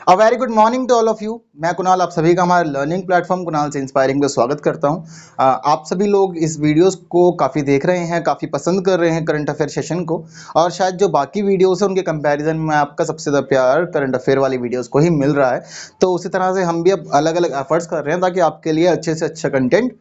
A very good morning to all of you. मैं कुणाल आप सभी का हमारे लर्निंग प्लेटफॉर्म कुणाल से इंस्पायरिंग में स्वागत करता हूं। आप सभी लोग इस वीडियोस को काफ़ी देख रहे हैं, काफ़ी पसंद कर रहे हैं करंट अफेयर सेशन को, और शायद जो बाकी वीडियोस हैं उनके कंपैरिजन में आपका सबसे ज़्यादा प्यार करंट अफेयर वाली वीडियोस को ही मिल रहा है। तो उसी तरह से हम भी अब अलग अलग एफर्ट्स कर रहे हैं ताकि आपके लिए अच्छे से अच्छा कंटेंट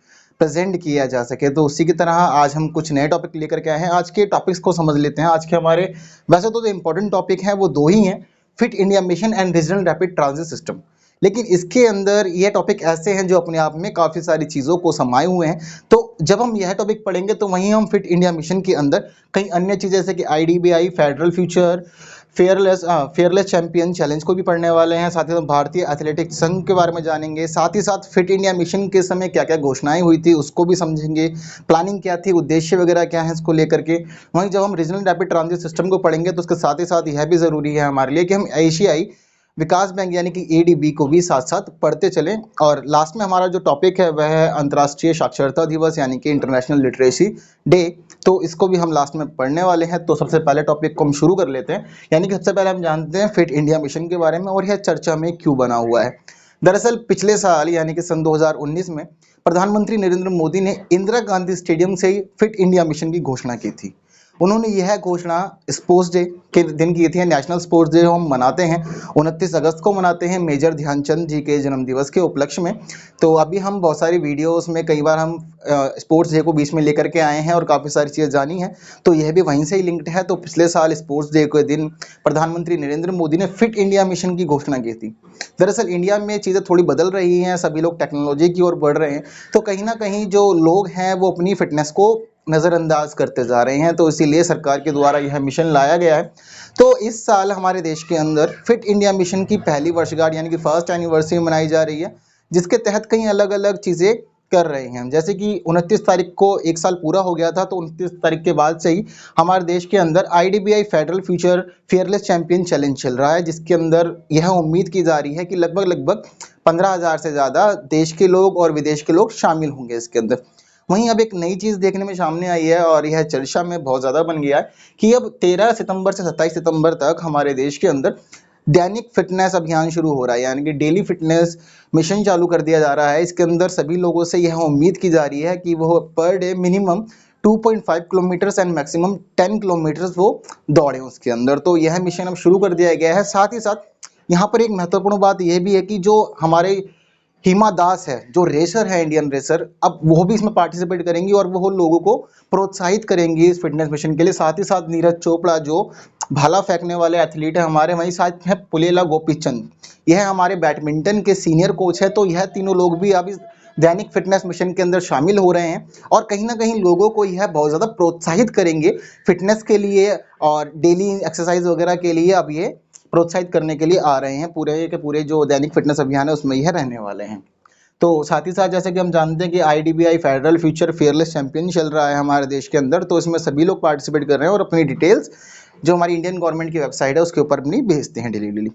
प्रेजेंट किया जा सके। तो उसी की तरह आज हम कुछ नए टॉपिक लेकर के आए हैं। आज के टॉपिक्स को समझ लेते हैं। आज के हमारे वैसे तो जो इंपॉर्टेंट टॉपिक हैं वो दो ही हैं, fit India mission and regional rapid transit system. लेकिन इसके अंदर ये टॉपिक ऐसे हैं जो अपने आप में काफ़ी सारी चीज़ों को समाये हुए हैं। तो जब हम यह टॉपिक पढ़ेंगे तो वहीं हम फिट इंडिया मिशन के अंदर कई अन्य चीज़ें जैसे कि IDBI, federal future, fearless champion challenge को भी पढ़ने वाले हैं। साथ ही हम भारतीय एथलेटिक्स संघ के बारे में जानेंगे। साथ ही साथ फिट इंडिया मिशन के समय क्या क्या घोषणाएं हुई थी उसको भी समझेंगे, प्लानिंग क्या थी, उद्देश्य वगैरह क्या है इसको लेकर के। वहीं जब हम रीजनल रैपिड ट्रांजिट सिस्टम को पढ़ेंगे तो उसके साथ ही साथ यह भी ज़रूरी है हमारे लिए कि हम एशियाई विकास बैंक यानी कि एडीबी को भी साथ साथ पढ़ते चलें। और लास्ट में हमारा जो टॉपिक है वह है अंतर्राष्ट्रीय साक्षरता दिवस यानी कि इंटरनेशनल लिटरेसी डे। तो इसको भी हम लास्ट में पढ़ने वाले हैं। तो सबसे पहले टॉपिक को हम शुरू कर लेते हैं, यानी कि सबसे पहले हम जानते हैं फिट इंडिया मिशन के बारे में और यह चर्चा में क्यों बना हुआ है। दरअसल पिछले साल यानी कि सन 2019 में प्रधानमंत्री नरेंद्र मोदी ने इंदिरा गांधी स्टेडियम से ही फिट इंडिया मिशन की घोषणा की थी। उन्होंने यह घोषणा स्पोर्ट्स डे के दिन की थी। नेशनल स्पोर्ट्स डे हम मनाते हैं 29 अगस्त को मनाते हैं, मेजर ध्यानचंद जी के जन्मदिवस के उपलक्ष्य में। तो अभी हम बहुत सारी वीडियोस में कई बार हम स्पोर्ट्स डे को बीच में लेकर के आए हैं और काफ़ी सारी चीज़ें जानी हैं। तो यह भी वहीं से ही लिंक्ड है। तो पिछले साल स्पोर्ट्स डे के दिन प्रधानमंत्री नरेंद्र मोदी ने फिट इंडिया मिशन की घोषणा की थी। दरअसल इंडिया में चीज़ें थोड़ी बदल रही हैं, सभी लोग टेक्नोलॉजी की ओर बढ़ रहे हैं। तो कहीं ना कहीं जो लोग हैं वो अपनी फिटनेस को नज़रअंदाज करते जा रहे हैं। तो इसीलिए सरकार के द्वारा यह मिशन लाया गया है। तो इस साल हमारे देश के अंदर फिट इंडिया मिशन की पहली वर्षगांठ यानी कि फर्स्ट एनिवर्सरी मनाई जा रही है, जिसके तहत कई अलग अलग चीज़ें कर रहे हैं। जैसे कि 29 तारीख को एक साल पूरा हो गया था, तो 29 तारीख के बाद से ही हमारे देश के अंदर IDBI federal future fearless champion challenge चल रहा है, जिसके अंदर यह उम्मीद की जा रही है कि लगभग लगभग 15,000 से ज़्यादा देश के लोग और विदेश के लोग शामिल होंगे इसके अंदर। वहीं अब एक नई चीज़ देखने में सामने आई है और यह चर्चा में बहुत ज़्यादा बन गया है कि अब 13 सितंबर से 27 सितंबर तक हमारे देश के अंदर दैनिक फिटनेस अभियान शुरू हो रहा है, यानी कि डेली फिटनेस मिशन चालू कर दिया जा रहा है। इसके अंदर सभी लोगों से यह उम्मीद की जा रही है कि वो per day minimum 2.5 kilometres and maximum 10 kilometres वो दौड़ें उसके अंदर। तो यह मिशन अब शुरू कर दिया गया है। साथ ही साथ यहाँ पर एक महत्वपूर्ण बात यह भी है कि जो हमारे हिमा दास है, जो रेसर है, इंडियन रेसर, अब वो भी इसमें पार्टिसिपेट करेंगी और वो लोगों को प्रोत्साहित करेंगी इस फिटनेस मिशन के लिए। साथ ही साथ नीरज चोपड़ा जो भाला फेंकने वाले एथलीट है हमारे, वहीं साथ है पुलेला गोपीचंद, यह हमारे बैडमिंटन के सीनियर कोच है। तो यह तीनों लोग भी अब इस दैनिक फिटनेस मिशन के अंदर शामिल हो रहे हैं और कहीं ना कहीं लोगों को यह बहुत ज़्यादा प्रोत्साहित करेंगे फिटनेस के लिए और डेली एक्सरसाइज वगैरह के लिए। अब ये प्रोत्साहित करने के लिए आ रहे हैं। पूरे के पूरे जो दैनिक फिटनेस अभियान है उसमें यह रहने वाले हैं। तो साथ ही साथ जैसे कि हम जानते हैं कि IDBI federal future fearless champion चल रहा है हमारे देश के अंदर, तो इसमें सभी लोग पार्टिसिपेट कर रहे हैं और अपनी डिटेल्स जो हमारी इंडियन गवर्नमेंट की वेबसाइट है उसके ऊपर अपनी भेजते हैं डेली।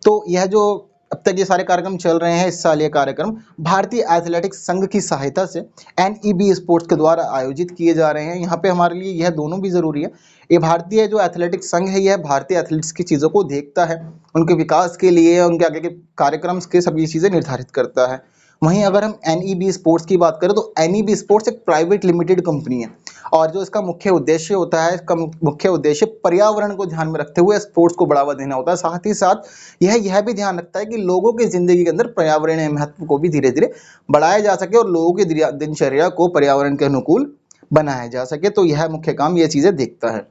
तो यह जो अब तक ये सारे कार्यक्रम चल रहे हैं, इस साल ये कार्यक्रम भारतीय एथलेटिक्स संघ की सहायता से एनईबी स्पोर्ट्स के द्वारा आयोजित किए जा रहे हैं। यहाँ पे हमारे लिए यह दोनों भी ज़रूरी है। ये भारतीय जो एथलेटिक्स संघ है यह भारतीय एथलीट्स की चीज़ों को देखता है, उनके विकास के लिए उनके आगे के कार्यक्रम के सभी चीज़ें निर्धारित करता है। वहीं अगर हम एनईबी स्पोर्ट्स की बात करें तो एनईबी स्पोर्ट्स एक प्राइवेट लिमिटेड कंपनी है और जो इसका मुख्य उद्देश्य होता है, इसका मुख्य उद्देश्य पर्यावरण को ध्यान में रखते हुए स्पोर्ट्स को बढ़ावा देना होता है। साथ ही साथ यह भी ध्यान रखता है कि लोगों की जिंदगी के अंदर पर्यावरणीय महत्व को भी धीरे धीरे बढ़ाया जा सके और लोगों की दिनचर्या को पर्यावरण के अनुकूल बनाया जा सके। तो यह मुख्य काम यह चीज़ें देखता है।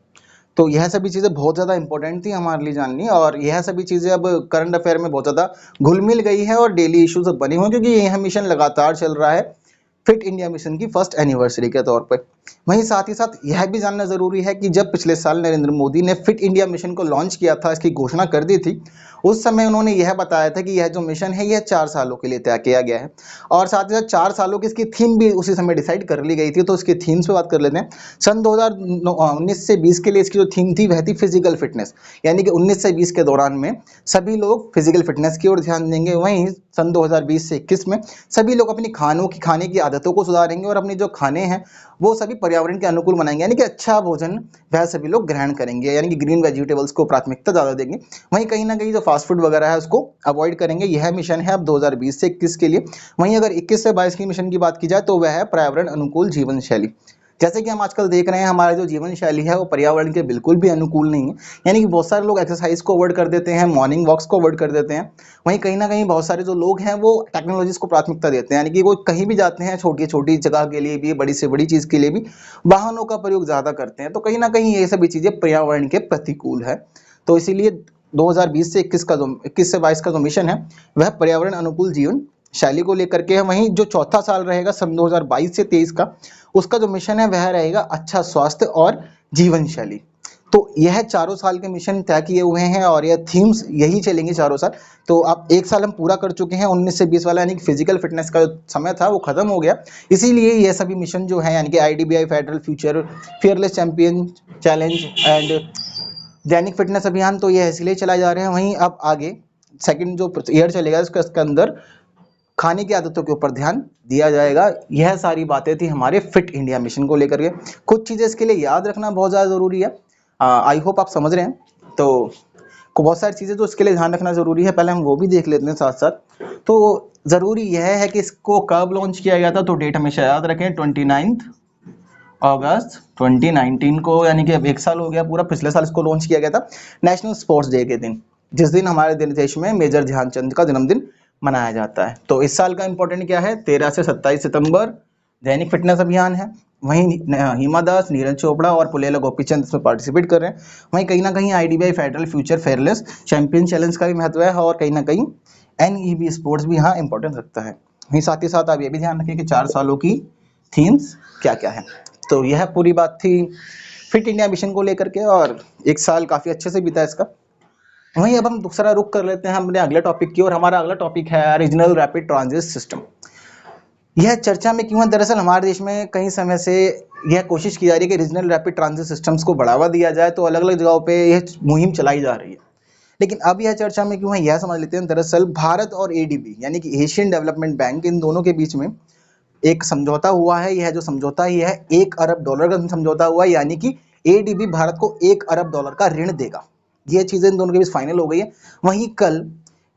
तो यह सभी चीज़ें बहुत ज़्यादा इंपॉर्टेंट थी हमारे लिए जाननी, और यह सभी चीज़ें अब करंट अफेयर में बहुत ज़्यादा घुल मिल गई है और डेली इश्यूज अब बनी हुई, क्योंकि यह मिशन लगातार चल रहा है फिट इंडिया मिशन की फर्स्ट एनिवर्सरी के तौर पर। वहीं साथ ही साथ यह भी जानना ज़रूरी है कि जब पिछले साल नरेंद्र मोदी ने फिट इंडिया मिशन को लॉन्च किया था, इसकी घोषणा कर दी थी, उस समय उन्होंने यह बताया था कि यह जो मिशन है यह 4 सालों के लिए तय किया गया है और साथ ही साथ 4 सालों की इसकी थीम भी उसी समय डिसाइड कर ली गई थी। तो इसकी थीम्स पे बात कर लेते हैं। सन 2019 से 20 के लिए इसकी जो थीम थी वह थी फिजिकल फिटनेस, यानी कि 19 से 20 के दौरान में सभी लोग फिजिकल फिटनेस की ओर ध्यान देंगे। वहीं सन 2020 से 21 में सभी लोग अपनी खाने की आदतों को सुधारेंगे और अपने जो खाने हैं वो सभी पर्यावरण के अनुकूल बनाएंगे, यानी कि अच्छा भोजन वह सभी लोग ग्रहण करेंगे, यानी कि ग्रीन वेजिटेबल्स को प्राथमिकता ज़्यादा देंगे। वहीं कहीं ना कहीं जो फास्ट फूड वगैरह है उसको अवॉइड करेंगे। यह मिशन है अब 2020 से 21 के लिए। वहीं अगर 21 से 22 की मिशन की बात की जाए तो वह है पर्यावरण अनुकूल जीवन शैली। जैसे कि हम आजकल देख रहे हैं हमारा जो जीवन शैली है वो पर्यावरण के बिल्कुल भी अनुकूल नहीं है, यानी कि बहुत सारे लोग एक्सरसाइज को अवॉइड कर देते हैं, मॉर्निंग वॉक्स को अवॉइड कर देते हैं। वहीं कहीं ना कहीं बहुत सारे जो लोग हैं वो टेक्नोलॉजीज को प्राथमिकता देते हैं, यानी कि वो कहीं भी जाते हैं छोटी छोटी जगह के लिए भी, बड़ी से बड़ी चीज़ के लिए भी वाहनों का प्रयोग ज़्यादा करते हैं। तो कहीं ना कहीं ये सभी चीज़ें पर्यावरण के प्रतिकूल है। तो इसीलिए 2020 से 21 से 22 का जो मिशन है वह पर्यावरण अनुकूल जीवन शैली को लेकर के है। वहीं जो चौथा साल रहेगा सन 2022 से 23 का, उसका जो मिशन है वह रहेगा अच्छा स्वास्थ्य और जीवन शैली। तो यह चारों साल के मिशन तय किए हुए हैं और यह थीम्स यही चलेंगे चारों साल। तो अब एक साल हम पूरा कर चुके हैं 19 से 20 वाला, यानी कि फिजिकल फिटनेस का जो समय था वो खत्म हो गया। इसीलिए यह सभी मिशन जो है, यानी कि IDBI federal future fearless champion challenge and Dainik fitness अभियान, तो ये इसलिए चलाए जा रहे हैं। वहीं अब आगे सेकंड जो ईयर चलेगा उसके अंदर खाने की आदतों के ऊपर ध्यान दिया जाएगा। यह सारी बातें थी हमारे फिट इंडिया मिशन को लेकर के। कुछ चीज़ें इसके लिए याद रखना बहुत ज़्यादा ज़रूरी है। आई होप आप समझ रहे हैं। तो बहुत सारी चीज़ें तो इसके लिए ध्यान रखना ज़रूरी है, पहले हम वो भी देख लेते हैं साथ साथ। तो ज़रूरी यह है कि इसको कब लॉन्च किया गया था, तो डेट हमेशा याद रखें, 29 अगस्त 2019 को, यानी कि अब एक साल हो गया पूरा। पिछले साल इसको लॉन्च किया गया था नेशनल स्पोर्ट्स डे के दिन, जिस दिन हमारे देश में मेजर ध्यानचंद का जन्मदिन मनाया जाता है। तो इस साल का इंपॉर्टेंट क्या है, 13 से 27 सितंबर दैनिक फिटनेस अभियान है। वहीं हिमा दास, नीरज चोपड़ा और पुलेला गोपीचंद इसमें पार्टिसिपेट कर रहे हैं। वहीं कहीं ना कहीं IDBI federal future fearless champion challenge का भी महत्व है और कहीं ना कहीं NEB स्पोर्ट्स भी यहाँ इंपॉर्टेंस रखता है। वहीं साथ ही साथ आप ये भी ध्यान रखें कि 4 सालों की थीम्स क्या क्या है। तो यह पूरी बात थी फिट इंडिया मिशन को लेकर के, और एक साल काफ़ी अच्छे से बीता इसका। वहीं अब हम दूसरा रुख कर लेते हैं अपने अगले टॉपिक की, और हमारा अगला टॉपिक है रीजनल रैपिड ट्रांजिट सिस्टम। यह चर्चा में क्यों है, दरअसल हमारे देश में कई समय से यह कोशिश की जा रही है कि रीजनल रैपिड ट्रांजिट सिस्टम्स को बढ़ावा दिया जाए, तो अलग अलग जगहों पे यह मुहिम चलाई जा रही है। लेकिन अब यह चर्चा में क्यों है, यह समझ लेते हैं। दरअसल भारत और ADB यानी कि एशियन डेवलपमेंट बैंक, इन दोनों के बीच में एक समझौता हुआ है। यह जो समझौता है यह $1 अरब का समझौता हुआ है, यानी कि ADB भारत को $1 अरब का ऋण देगा। ये चीजें इन दोनों के बीच फाइनल हो गई है। वहीं कल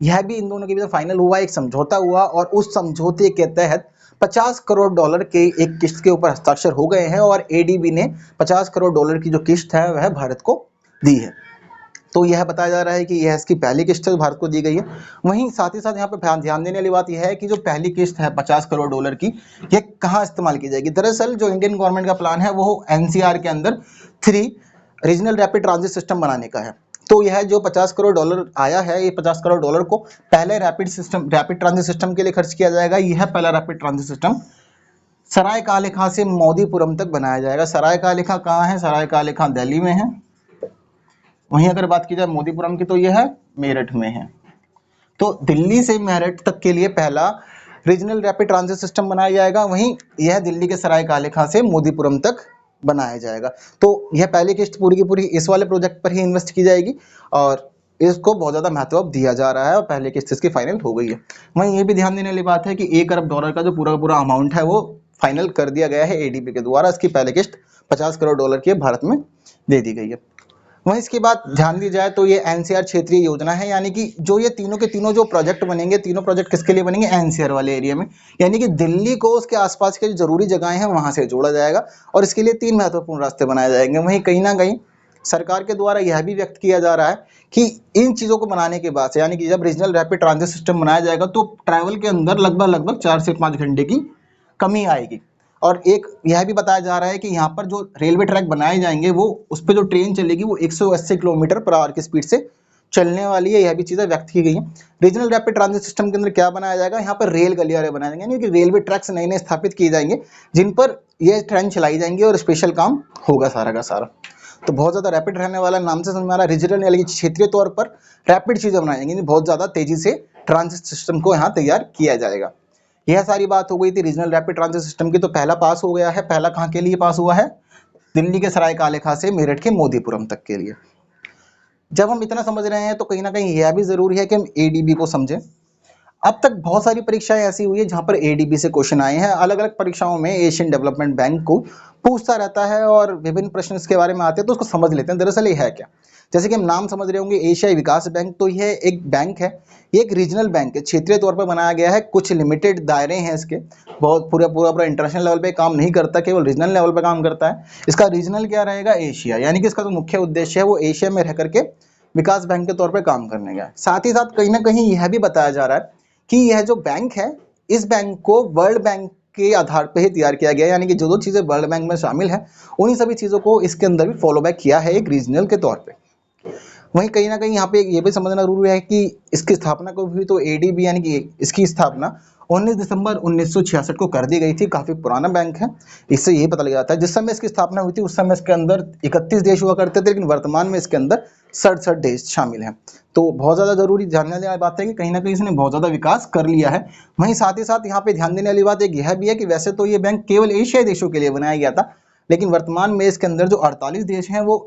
यह भी इन दोनों के बीच फाइनल हुआ, एक समझौता हुआ, और उस समझौते के तहत $50 करोड़ के एक किस्त के ऊपर हस्ताक्षर हो गए हैं, और ADB ने $50 करोड़ की जो किस्त है वह भारत को दी है। तो यह बताया जा रहा है कि यह इसकी पहली किस्त भारत को दी गई है। वहीं साथ ही साथ यहाँ पे ध्यान देने वाली बात यह है कि जो पहली किस्त है $50 करोड़ की, यह कहाँ इस्तेमाल की जाएगी। दरअसल जो इंडियन गवर्नमेंट का प्लान है वो NCR के अंदर 3 रीजनल रैपिड ट्रांजिट सिस्टम बनाने का है। तो यह जो $50 करोड़ आया है, ये $50 करोड़ को पहले रैपिड ट्रांजिट सिस्टम के लिए खर्च किया जाएगा। यह पहला रैपिड ट्रांजिट सिस्टम सराय काले खां से मोदीपुरम तक बनाया जाएगा। सराय काले खां कहाँ है, सराय काले खां दिल्ली में है। वहीं अगर बात की जाए मोदीपुरम की तो यह मेरठ में है। तो दिल्ली से मेरठ तक के लिए पहला रीजनल रैपिड ट्रांजिट सिस्टम बनाया जाएगा। वहीं यह दिल्ली के सराय काले खां से मोदीपुरम तक बनाया जाएगा। तो यह पहली किस्त पूरी की पूरी इस वाले प्रोजेक्ट पर ही इन्वेस्ट की जाएगी, और इसको बहुत ज़्यादा महत्व दिया जा रहा है, और पहले किस्त इसकी फाइनल हो गई है। वहीं ये भी ध्यान देने वाली बात है कि $1 अरब का जो पूरा अमाउंट है वो फाइनल कर दिया गया है ADB के द्वारा। इसकी पहली किस्त $50 करोड़ की भारत में दे दी गई है। वहीं इसके बाद ध्यान दी जाए तो ये NCR क्षेत्रीय योजना है, यानी कि जो ये तीनों के तीनों जो प्रोजेक्ट बनेंगे, तीनों प्रोजेक्ट किसके लिए बनेंगे, NCR वाले एरिया में, यानी कि दिल्ली को उसके आसपास के जो जरूरी जगहें हैं वहां से जोड़ा जाएगा, और इसके लिए 3 महत्वपूर्ण रास्ते बनाए जाएंगे। वहीं कहीं ना कहीं सरकार के द्वारा यह भी व्यक्त किया जा रहा है कि इन चीज़ों को बनाने के बाद से, यानी कि जब रीजनल रैपिड ट्रांजिट सिस्टम बनाया जाएगा तो ट्रैवल के अंदर लगभग 4 से 5 घंटे की कमी आएगी। और एक यह भी बताया जा रहा है कि यहाँ पर जो रेलवे ट्रैक बनाए जाएंगे वो उस पर जो ट्रेन चलेगी वो 180 किलोमीटर पर आवर की स्पीड से चलने वाली है। यह भी चीज़ें व्यक्त की गई हैं। रीजनल रैपिड ट्रांजिट सिस्टम के अंदर क्या बनाया जाएगा, यहाँ पर रेल गलियारे बनाए जाएंगे, यानी कि रेलवे ट्रैक्स नए नए स्थापित किए जाएंगे जिन पर यह ट्रेन चलाई जाएंगी और स्पेशल काम होगा सारा का सारा। तो बहुत ज़्यादा रैपिड रहने वाला, नाम से समझ में आ रहा है, रीजनल यानी कि क्षेत्रीय तौर पर रैपिड चीज़ें बनाई जाएंगी, बहुत ज़्यादा तेजी से ट्रांजिट सिस्टम को यहाँ तैयार किया जाएगा। यह सारी बात हो गई थी रीजनल रैपिड ट्रांजिट सिस्टम की। तो पहला पास हो गया है। पहला कहाँ के लिए पास हुआ है, दिल्ली के सराय काले खां से मेरठ के मोदीपुरम तक के लिए। जब हम इतना समझ रहे हैं तो कहीं ना कहीं यह भी जरूरी है कि हम ADB को समझें। अब तक बहुत सारी परीक्षाएं ऐसी हुई है जहां पर एडीबी से क्वेश्चन आए हैं। अलग अलग परीक्षाओं में एशियन डेवलपमेंट बैंक को पूछता रहता है और विभिन्न प्रश्न इसके बारे में आते हैं, तो उसको समझ लेते हैं दरअसल ये है क्या। जैसे कि हम नाम समझ रहे होंगे, एशियाई विकास बैंक, तो यह एक बैंक है, ये एक रीजनल बैंक है, क्षेत्रीय तौर पर बनाया गया है, कुछ लिमिटेड दायरे हैं इसके, बहुत पूरा पूरा पूरा इंटरनेशनल लेवल पे काम नहीं करता, केवल रीजनल लेवल पे काम करता है। इसका रीजनल क्या रहेगा, एशिया, यानी कि इसका जो मुख्य उद्देश्य है वो एशिया में रह करके विकास बैंक के तौर पर काम करने का है। साथ ही साथ कहीं ना कहीं यह भी बताया जा रहा है कि यह जो बैंक है, इस बैंक को वर्ल्ड बैंक के आधार पर ही तैयार किया गया है, यानी कि जो जो चीजें वर्ल्ड बैंक में शामिल है उन्हीं सभी चीजों को इसके अंदर भी फॉलो बैक किया है एक रीजनल के तौर पे। वहीं कहीं ना कहीं यहाँ पे ये भी समझना जरूरी है कि इसकी स्थापना को भी तो एडीबी यानी कि इसकी स्थापना 19 दिसंबर 1966 को कर दी गई थी। काफी पुराना बैंक है, इससे यही पता लग जाता है। जिस समय इसकी स्थापना हुई थी उस समय इसके अंदर 31 देश हुआ करते थे, लेकिन वर्तमान में इसके अंदर 67 देश शामिल हैं। तो बहुत ज्यादा जरूरी ध्यान देने वाली बात है कि कहीं ना कहीं इसने बहुत ज्यादा विकास कर लिया है। वहीं साथ ही साथ यहाँ पे ध्यान देने वाली बात एक यह भी है कि वैसे तो ये बैंक केवल एशियाई देशों के लिए बनाया गया था, लेकिन वर्तमान में इसके अंदर जो 48 देश हैं वो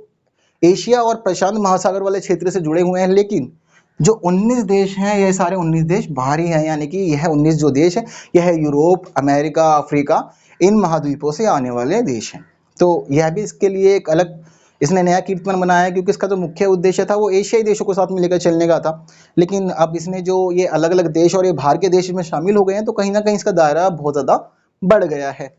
एशिया और प्रशांत महासागर वाले क्षेत्र से जुड़े हुए हैं, लेकिन जो 19 देश हैं ये सारे 19 देश बाहरी हैं, यानी कि यह 19 जो देश है यह यूरोप, अमेरिका, अफ्रीका, इन महाद्वीपों से आने वाले देश हैं। तो यह भी इसके लिए एक अलग इसने नया कीर्तिमान बनाया है, क्योंकि इसका जो मुख्य उद्देश्य था वो एशियाई देशों को साथ में लेकर चलने का था, लेकिन अब इसने जो ये अलग अलग देश और ये बाहर के देश में शामिल हो गए हैं, तो कहीं ना कहीं इसका दायरा बहुत ज़्यादा बढ़ गया है।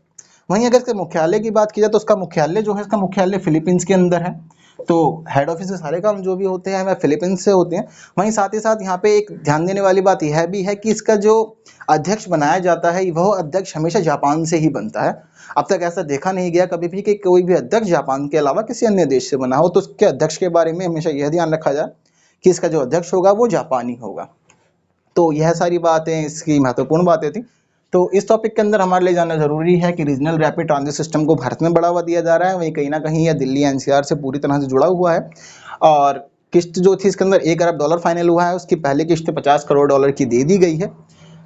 वहीं अगर इसके मुख्यालय की बात की जाए तो उसका मुख्यालय जो है, इसका मुख्यालय फिलीपींस के अंदर है। तो हेड ऑफिस के सारे काम जो भी होते हैं वह फिलीपींस से होते हैं। वहीं साथ ही साथ यहाँ पे एक ध्यान देने वाली बात यह भी है कि इसका जो अध्यक्ष बनाया जाता है वह अध्यक्ष हमेशा जापान से ही बनता है। अब तक ऐसा देखा नहीं गया कभी भी कि कोई भी अध्यक्ष जापान के अलावा किसी अन्य देश से बना हो। तो उसके अध्यक्ष के बारे में हमेशा यह ध्यान रखा जाए कि इसका जो अध्यक्ष होगा वो जापानी होगा। तो यह सारी बातें इसकी महत्वपूर्ण बातें थी। तो इस टॉपिक के अंदर हमारे लिए जानना जरूरी है कि रीजनल रैपिड ट्रांजिट सिस्टम को भारत में बढ़ावा दिया जा रहा है, वहीं कहीं ना कहीं यह दिल्ली एनसीआर से पूरी तरह से जुड़ा हुआ है। और किस्त जो थी इसके अंदर $1 अरब फाइनल हुआ है, उसकी पहली किस्त $50 करोड़ की दे दी गई है।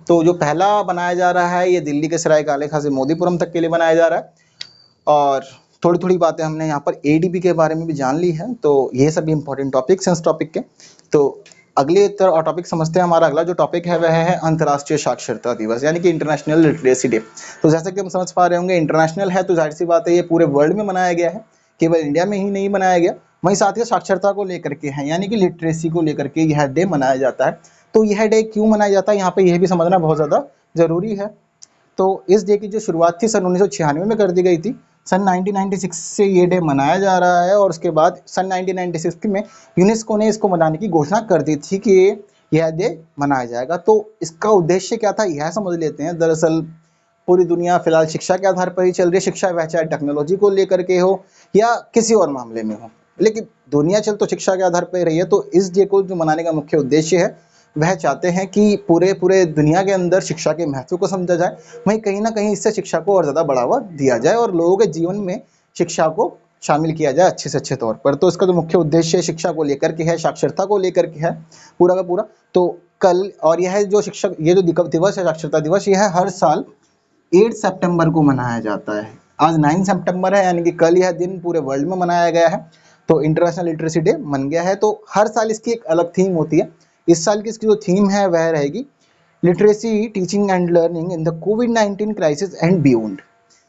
तो जो पहला बनाया जा रहा है ये दिल्ली के सराय काले खां से मोदीपुरम तक के लिए बनाया जा रहा है। और थोड़ी थोड़ी बातें हमने यहाँ पर एडीबी के बारे में भी जान ली है। तो ये सभी इंपॉर्टेंट टॉपिक्स हैं इस टॉपिक के। तो अगले टॉपिक समझते हैं। हमारा अगला जो टॉपिक है वह है अंतर्राष्ट्रीय साक्षरता दिवस, यानी कि इंटरनेशनल लिटरेसी डे। तो जैसा कि हम समझ पा रहे होंगे, इंटरनेशनल है तो जाहिर सी बात है ये पूरे वर्ल्ड में मनाया गया है, केवल इंडिया में ही नहीं मनाया गया। वहीं साथ ही साक्षरता को लेकर के है, यानी कि लिटरेसी को लेकर के यह डे मनाया जाता है। तो यह डे क्यों मनाया जाता है यहाँ पे यह भी समझना बहुत ज़्यादा जरूरी है। तो इस डे की जो शुरुआत थी सन 1996 में कर दी गई थी। सन 1996 से ये डे मनाया जा रहा है, और उसके बाद सन 1996 में यूनेस्को ने इसको मनाने की घोषणा कर दी थी कि यह डे मनाया जाएगा। तो इसका उद्देश्य क्या था यह समझ लेते हैं। दरअसल पूरी दुनिया फिलहाल शिक्षा के आधार पर ही चल रही है, शिक्षा वह चाहे टेक्नोलॉजी को लेकर के हो या किसी और मामले में हो, लेकिन दुनिया चल तो शिक्षा के आधार पर रही है। तो इस डे को जो मनाने का मुख्य उद्देश्य है वह चाहते हैं कि पूरे पूरे दुनिया के अंदर शिक्षा के महत्व को समझा जाए, वहीं कहीं ना कहीं इससे शिक्षा को और ज़्यादा बढ़ावा दिया जाए और लोगों के जीवन में शिक्षा को शामिल किया जाए अच्छे से अच्छे तौर पर। तो इसका जो मुख्य उद्देश्य शिक्षा को लेकर के है, साक्षरता को लेकर के है पूरा का पूरा। तो कल और यह जो शिक्षक ये जो दिवस है साक्षरता दिवस, यह हर साल 8 सितंबर को मनाया जाता है। आज 9 सितंबर है, यानी कि कल यह दिन पूरे वर्ल्ड में मनाया गया है। तो इंटरनेशनल लिटरेसी डे बन गया है। तो हर साल इसकी एक अलग थीम होती है। इस साल की इसकी जो थीम है वह रहेगी literacy teaching and learning in the covid crisis and beyond.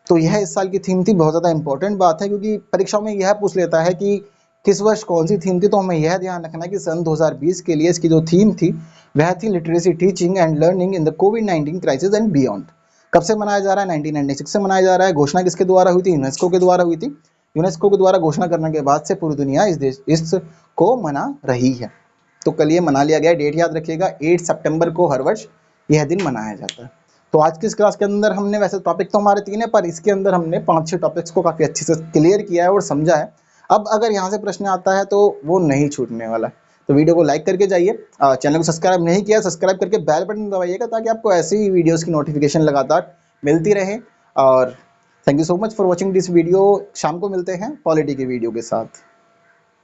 तो यह इस साल की थीम थी। बहुत ज़्यादा इंपॉर्टेंट बात है, क्योंकि परीक्षाओं में यह पूछ लेता है कि किस वर्ष कौन सी थीम थी। तो हमें यह ध्यान रखना है कि सन 2020 के लिए इसकी जो थीम थी वह थी literacy teaching and learning in the covid crisis and beyond. कब से मनाया जा रहा है? 1996 से मनाया जा रहा है। घोषणा किसके द्वारा हुई थी? यूनेस्को के द्वारा हुई थी। यूनेस्को के द्वारा घोषणा करने के बाद से पूरी दुनिया इसको मना रही है। तो कल ये मना लिया गया। डेट याद रखिएगा, 8 सितंबर को हर वर्ष यह दिन मनाया जाता है। तो आज की इस क्लास के अंदर हमने, वैसे टॉपिक तो हमारे 3 है, पर इसके अंदर हमने 5-6 टॉपिक्स को काफ़ी अच्छे से क्लियर किया है और समझा है। अब अगर यहाँ से प्रश्न आता है तो वो नहीं छूटने वाला। तो वीडियो को लाइक करके जाइए। चैनल को सब्सक्राइब नहीं किया, सब्सक्राइब करके बेल बटन दबाइएगा, ताकि आपको ऐसी ही वीडियोज़ की नोटिफिकेशन लगातार मिलती रहे। और thank you so much for watching this video. शाम को मिलते हैं पॉलिटी की वीडियो के साथ।